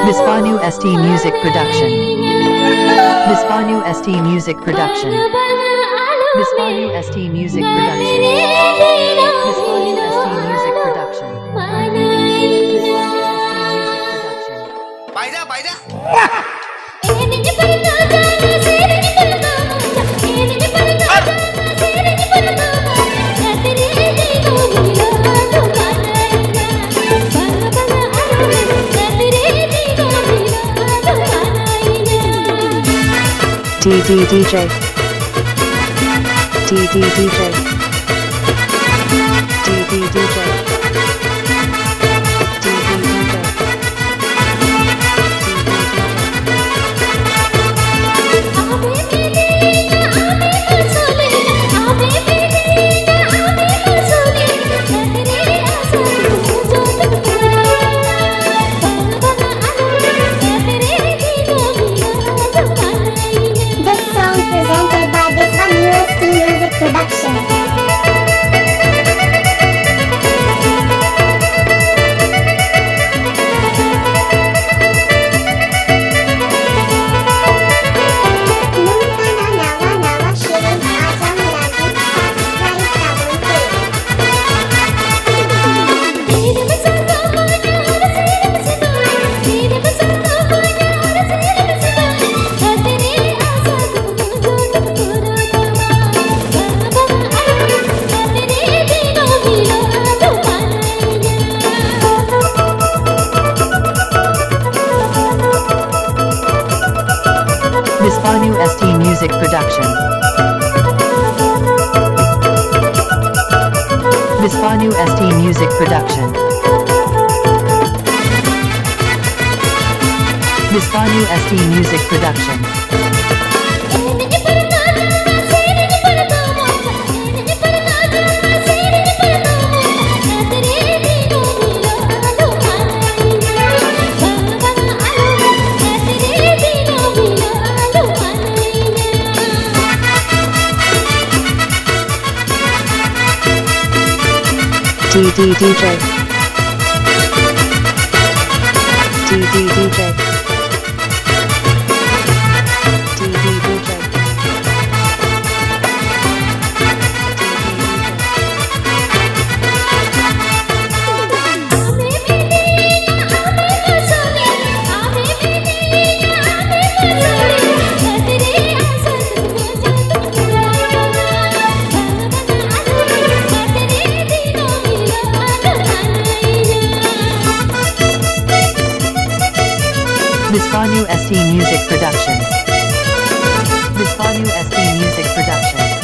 Bispanu ST Music Production. Bispanu ST Music Production. Bispanu ST Music Production. Bispanu ST Music Production. Baida, baida. DJ Bispanu ST Music Production. Bispanu ST Music Production. Bispanu ST Music Production. Bispanu ST Music Production. Bispanu ST Music Production. Bispanu ST Music Production.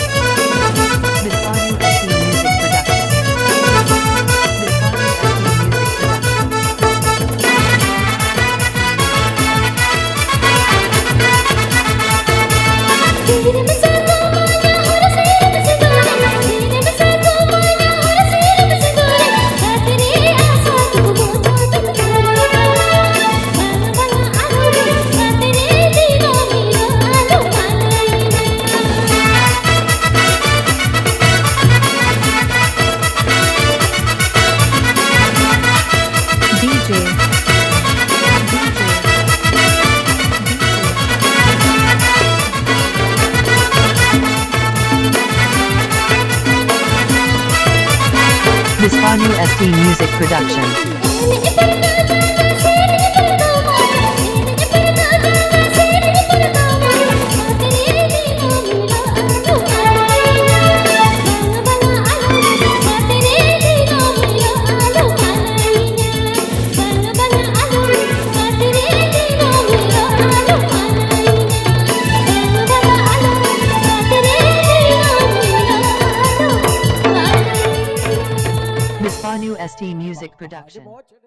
Bispanu ST Music Production. Bispanu ST Music Production.